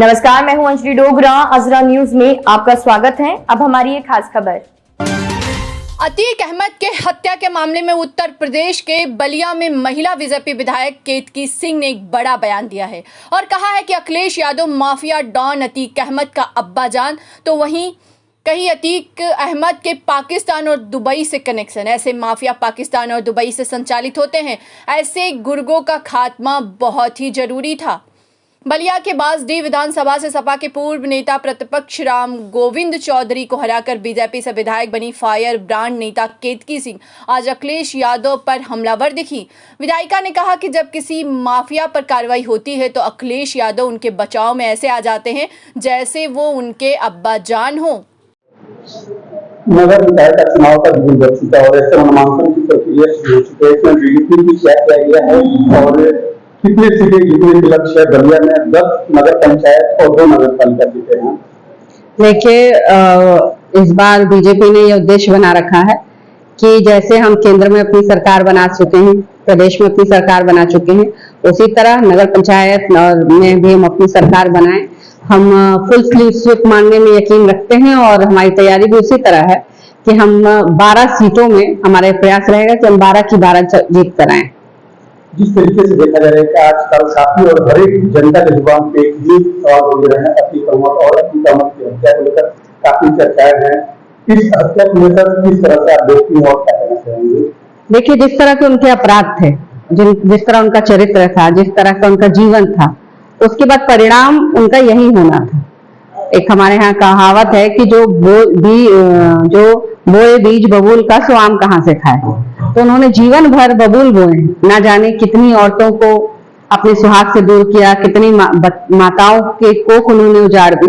नमस्कार, मैं हूं अंजलि डोगरा। अजरा न्यूज में आपका स्वागत है। अब हमारी एक खास खबर। अतीक अहमद के हत्या के मामले में उत्तर प्रदेश के बलिया में महिला बीजेपी विधायक केतकी सिंह ने एक बड़ा बयान दिया है और कहा है कि अखिलेश यादव माफिया डॉन अतीक अहमद का अब्बाजान, तो वहीं कहीं अतीक अहमद के पाकिस्तान और दुबई से कनेक्शन। ऐसे माफिया पाकिस्तान और दुबई से संचालित होते हैं। ऐसे गुर्गों का खात्मा बहुत ही जरूरी था। बलिया के बांसडीह विधानसभा से सपा के पूर्व नेता प्रतिपक्ष राम गोविंद चौधरी को हराकर बीजेपी से विधायक बनी फायर ब्रांड नेता केतकी सिंह आज अखिलेश यादव पर हमलावर दिखी। विधायिका ने कहा कि जब किसी माफिया पर कार्रवाई होती है तो अखिलेश यादव उनके बचाव में ऐसे आ जाते हैं जैसे वो उनके अब्बाजान हो। नगर निकाय का चुनाव का दिन बच चुका और ऐसे नामांकन की प्रक्रिया शुरू हो चुकी है। इसमें बीजेपी की क्या किया गया है और कितने सीटें जीतने के लक्ष्य है? बलिया में 10 नगर पंचायत और 2 नगर पालिका सीटें हैं। देखिए, इस बार बीजेपी ने ये उद्देश्य बना रखा है कि जैसे हम केंद्र में अपनी सरकार बना चुके हैं, प्रदेश में अपनी सरकार बना चुके हैं, उसी तरह नगर पंचायत में भी हम अपनी सरकार बनाएं। हम फुल स्वीप मानने में यकीन रखते हैं और हमारी तैयारी भी उसी तरह है कि हम 12 सीटों में हमारे प्रयास रहेगा कि हम 12 की 12 जीत कर आए। जिस तरीके से देखा जा रहा है कि आजकल काफी और हर एक जनता के जुबान पे एक ही सवाल बोल रहे हैं, अतीक अहमद और अतीक अहमद की हत्या को लेकर काफी चर्चाएं हैं। इस हत्या को लेकर किस तरह से आप देखती हैं और क्या कहना चाहेंगे? देखिए, जिस तरह के उनके अपराध थे, जिस तरह उनका चरित्र था, जिस तरह का उनका जीवन था, उसके बाद परिणाम उनका यही होना था। एक हमारे यहाँ कहावत है कि जो बोए बीज बबूल का सो आम कहाँ से खाए। तो उन्होंने जीवन भर बबूल बोए, ना जाने कितनी औरतों को अपने सुहाग से दूर किया, कितनी माताओं के कोख उन्होंने उजाड़ दी।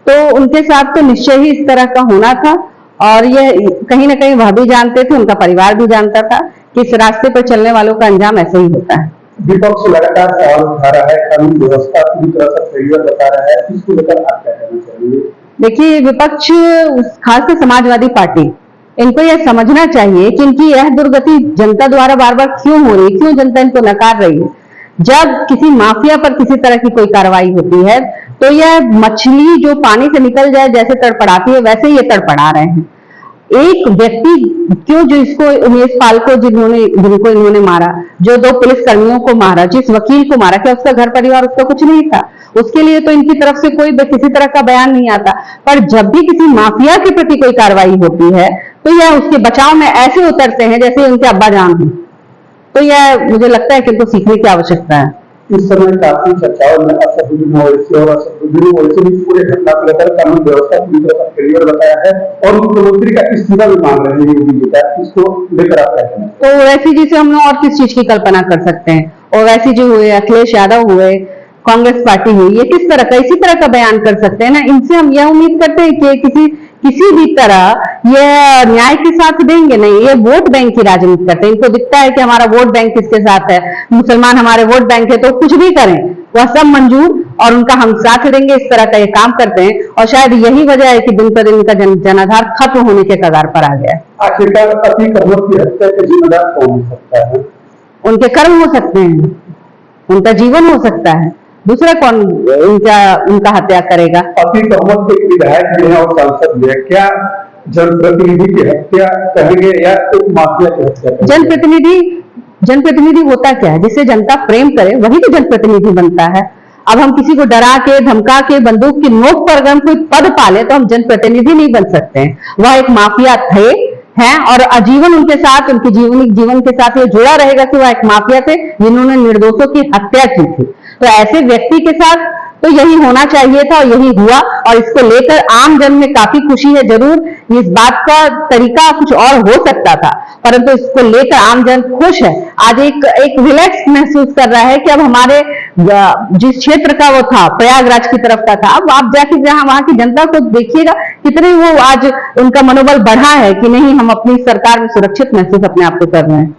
तो उनके साथ तो निश्चय ही इस तरह का होना था और ये कहीं ना कहीं वह भी जानते थे, उनका परिवार भी जानता था कि इस रास्ते पर चलने वालों का अंजाम ऐसे ही होता है। विपक्ष लगातार सवाल उठा रहा है, कानून व्यवस्था पूरी तरह से फेलियर बता रहा है, इसको लेकर आप क्या कहना चाहेंगे? देखिए, विपक्ष खासकर समाजवादी पार्टी, इनको यह समझना चाहिए कि इनकी यह दुर्गति जनता द्वारा बार बार क्यों हो रही, क्यों जनता इनको नकार रही है। जब किसी माफिया पर किसी तरह की कोई कार्रवाई होती है तो यह मछली जो पानी से निकल जाए जैसे तड़पड़ाती है, वैसे ये तड़पड़ा रहे हैं। एक व्यक्ति क्यों, जो इसको उमेश पाल को जिनको इन्होंने मारा, जो 2 पुलिस कर्मियों को मारा, जिस वकील को मारा, क्या उसका घर परिवार उसका कुछ नहीं था? उसके लिए तो इनकी तरफ से कोई किसी तरह का बयान नहीं आता। पर जब भी किसी माफिया के प्रति कोई कार्रवाई होती है तो यह उसके बचाव में ऐसे उतरते हैं जैसे उनके अब्बाजान हो। तो यह मुझे लगता है कि इनको सीखने की आवश्यकता है। इस समय काफी चर्चाओं में असदुद्दीन ओवैसी और असदुद्दीन ओवैसी ने पूरे घटना को लेकर कानून व्यवस्था पूरी तरह से फेलियर बताया है और मुख्यमंत्री का इस्तीफा भी मांग रहे हैं योगी जी का। इसको लेकर आप क्या कहना? तो ओवैसी जी से हम लोग और किस चीज की कल्पना कर सकते हैं? ओवैसी जी हुए, अखिलेश यादव हुए, कांग्रेस पार्टी हुई, ये किस तरह का, इसी तरह का बयान कर सकते हैं ना। इनसे हम यह उम्मीद करते हैं कि किसी भी तरह ये न्याय के साथ देंगे नहीं। ये वोट बैंक की राजनीति करते हैं। इनको दिखता है कि हमारा वोट बैंक किसके साथ है, मुसलमान हमारे वोट बैंक है, तो कुछ भी करें वह सब मंजूर और उनका हम साथ देंगे, इस तरह का ये काम करते हैं। और शायद यही वजह है कि दिन पर दिन इनका जनाधार खत्म होने के कगार पर आ गया है। आखिरकार अतीक अहमद की हत्या के जिम्मेदार कौन हो सकता है? उनके कर्म हो सकते हैं, उनका जीवन हो सकता है, दूसरा कौन उनका हत्या करेगा? अतीक अहमद एक विधायक भी है और सांसद भी है, क्या जनप्रतिनिधि की हत्या कहेंगे या एक माफिया की हत्या? जनप्रतिनिधि होता क्या है? जिससे जनता प्रेम करे वही तो जनप्रतिनिधि बनता है। अब हम किसी को डरा के, धमका के, बंदूक की नोक पर अगर हम कोई पद पाले तो हम जनप्रतिनिधि नहीं बन सकते हैं। वह एक माफिया थे, हैं और आजीवन उनके साथ, उनके जीवन के साथ ये जुड़ा रहेगा कि वह एक माफिया थे जिन्होंने निर्दोषों की हत्या की थी। तो ऐसे व्यक्ति के साथ तो यही होना चाहिए था और यही हुआ और इसको लेकर आम जन में काफी खुशी है। जरूर इस बात का तरीका कुछ और हो सकता था, परंतु इसको लेकर आम जन खुश है। आज एक रिलैक्स महसूस कर रहा है कि अब हमारे जिस क्षेत्र का वो था, प्रयागराज की तरफ का था, अब आप जाके जहां वहां की जनता को देखिएगा कितने वो आज उनका मनोबल बढ़ा है कि नहीं, हम अपनी सरकार में सुरक्षित महसूस अपने आप को कर रहे हैं।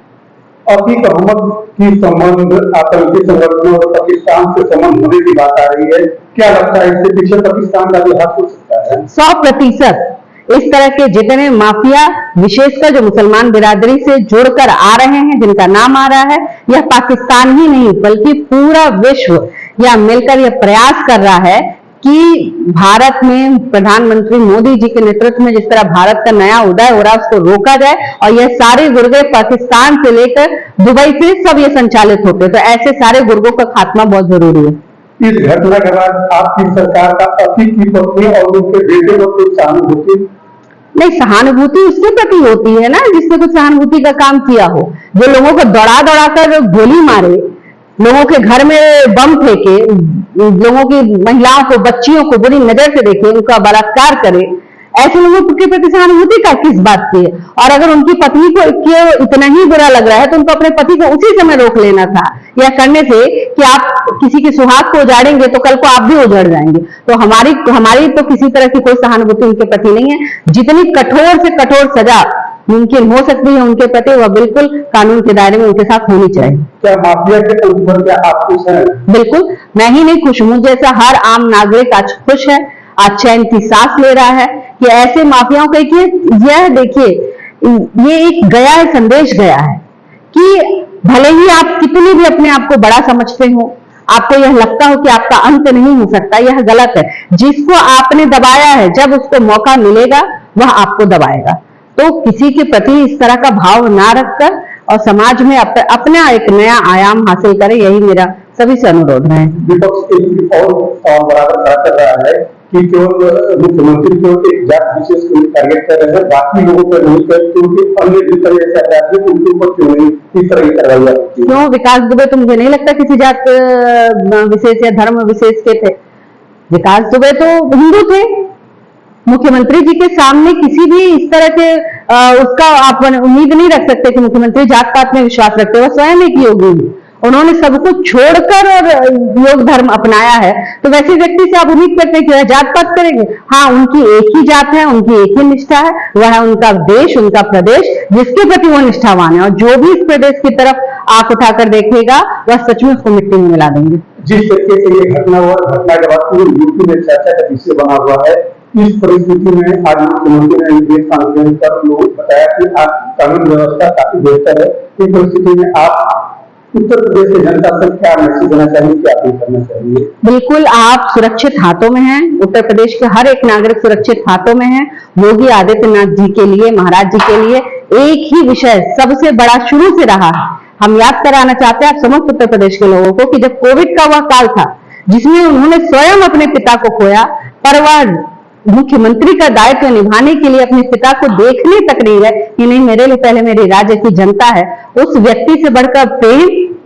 अतीक अहमद की संबंध आतंकी संगठनों और पाकिस्तान से संबंध होने की बात आ रही है, क्या लगता है इसके पीछे पाकिस्तान का भी हाथ हो सकता है? 100% इस तरह के जितने माफिया, विशेषकर जो मुसलमान बिरादरी से जुड़कर आ रहे हैं, जिनका नाम आ रहा है, यह पाकिस्तान ही नहीं बल्कि पूरा विश्व यह मिलकर यह प्रयास कर रहा है कि भारत में प्रधानमंत्री मोदी जी के नेतृत्व में जिस तरह भारत का नया उदय हो रहा है उसको रोका जाए और यह सारे गुर्गे पाकिस्तान से लेकर दुबई से सब ये संचालित होते हैं। तो ऐसे सारे गुर्गों का खात्मा बहुत जरूरी है। इस घटना के बाद आपकी सरकार का पति की पत्नी और उनके बेटे को कुछ सहानुभूति? नहीं, सहानुभूति उसके प्रति होती है ना जिसने कुछ सहानुभूति का काम किया हो। जो लोगों को दौड़ा दौड़ा कर गोली मारे, लोगों के घर में बम फेंके, लोगों की महिलाओं को, बच्चियों को बुरी नजर से देखे, उनका बलात्कार करे, ऐसे लोगों के प्रति सहानुभूति का किस बात की है? और अगर उनकी पत्नी को इतना ही बुरा लग रहा है तो उनको अपने पति को उसी समय रोक लेना था, यह करने से कि आप किसी के सुहाग को उजाड़ेंगे तो कल को आप भी उजड़ जाएंगे। तो हमारी तो किसी तरह की कोई सहानुभूति उनके प्रति नहीं है। जितनी कठोर से कठोर सजा मुमकिन हो सकती है उनके प्रति, वह बिल्कुल कानून के दायरे में उनके साथ होनी चाहिए। क्या माफिया के ऊपर क्या आप खुश हैं? बिल्कुल, मैं ही नहीं खुश हूं, जैसा हर आम नागरिक आज खुश है, आज चैन की सांस ले रहा है कि ऐसे माफियाओं के यह देखिए, ये एक गया है, संदेश गया है कि भले ही आप कितनी भी अपने आप को बड़ा समझते हो, आपको यह लगता हो कि आपका अंत नहीं हो सकता, यह गलत है। जिसको आपने दबाया है, जब उसको मौका मिलेगा वह आपको दबाएगा। तो किसी के प्रति इस तरह का भाव ना रखकर और समाज में अपना एक नया आयाम हासिल करें, यही मेरा सभी से अनुरोध है। विपक्ष एक और बराबर खड़ा कर रहा है कि केवल मुख्यमंत्री को एक जात विशेष को टारगेट कर रहे हैं, बाकी लोगों पर नहीं कर, क्योंकि अन्य जिस तरह से अपराधी उनके ऊपर क्यों नहीं इस तरह की कार्रवाई होती है? क्यों विकास दुबे तो मुझे नहीं लगता किसी जात विशेष या धर्म विशेष के थे। विकास दुबे तो हिंदू थे। मुख्यमंत्री जी के सामने किसी भी इस तरह के उसका आप उम्मीद नहीं रख सकते कि मुख्यमंत्री जात पात में विश्वास रखते। वो स्वयं एक योगी हैं, उन्होंने सब कुछ छोड़कर और योग धर्म अपनाया है। तो वैसे व्यक्ति से आप उम्मीद करते हैं कि वह जात पात करेंगे? हाँ, उनकी एक ही जात है, उनकी एक ही निष्ठा है, वह है उनका देश, उनका प्रदेश, जिसके प्रति वो निष्ठावान है। और जो भी इस प्रदेश की तरफ आंख उठाकर देखेगा वह सच में उसको मिट्टी में मिला देंगे। जिस तरीके से ये घटना हुआ, घटना के बाद पूरी यूपी में चर्चा का विषय बना हुआ है। इस परिस्थिति में आज मुख्यमंत्री ने प्रेस कॉन्फ्रेंस कर लोग बताया कि आज कानून व्यवस्था काफी बेहतर है। इस परिस्थिति में आप उत्तर प्रदेश की जनता से क्या मैसेज देना चाहिए, क्या अपील करना चाहिए? बिल्कुल, आप सुरक्षित हाथों में हैं। उत्तर प्रदेश के हर एक नागरिक सुरक्षित हाथों में है। योगी आदित्यनाथ जी के लिए, महाराज जी के लिए एक ही विषय सबसे बड़ा शुरू से रहा है। हम याद कराना चाहते हैं आप समस्त उत्तर प्रदेश के लोगों को कि जब कोविड का वह काल था जिसमें उन्होंने स्वयं अपने पिता को खोया, पर वह मुख्यमंत्री का दायित्व निभाने के लिए अपने पिता को देखने तक नहीं गए कि नहीं, मेरे लिए पहले मेरे राज्य की जनता है। उस व्यक्ति से बढ़कर प्रेम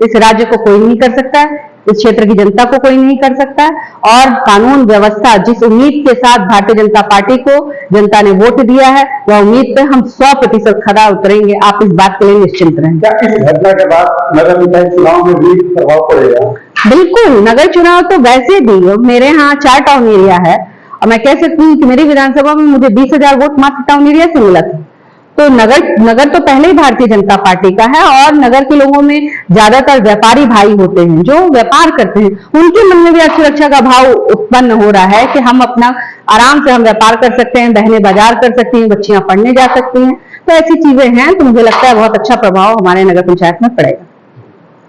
इस राज्य को कोई नहीं कर सकता है, इस क्षेत्र की जनता को कोई नहीं कर सकता है। और कानून व्यवस्था जिस उम्मीद के साथ भारतीय जनता पार्टी को जनता ने वोट दिया है, वह उम्मीद पे हम 100% खरा उतरेंगे। आप इस बात के लिए निश्चिंत रहें। क्या इस घटना के बाद नगर निकाय चुनाव में भी प्रभाव पड़ेगा? बिल्कुल, नगर चुनाव तो वैसे भी मेरे यहाँ 4 टाउन एरिया है और मैं कह सकती हूँ कि मेरी विधानसभा में मुझे 20,000 वोट मात्र टाउन एरिया से मिला था। तो नगर तो पहले ही भारतीय जनता पार्टी का है और नगर के लोगों में ज्यादातर व्यापारी भाई होते हैं जो व्यापार करते हैं। उनके मन में भी आज सुरक्षा का भाव उत्पन्न हो रहा है कि हम अपना आराम से हम व्यापार कर सकते हैं, बहनें बाजार कर सकती हैं, बच्चियां पढ़ने जा सकती हैं। तो ऐसी चीजें हैं, तो मुझे लगता है बहुत अच्छा प्रभाव हमारे नगर पंचायत में पड़ेगा।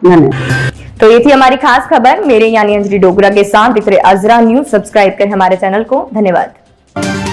धन्यवाद। तो ये थी हमारी खास खबर। मेरे यानी अंजलि डोगरा के साथ दिख रहे अजरा न्यूज। सब्सक्राइब करें हमारे चैनल को। धन्यवाद।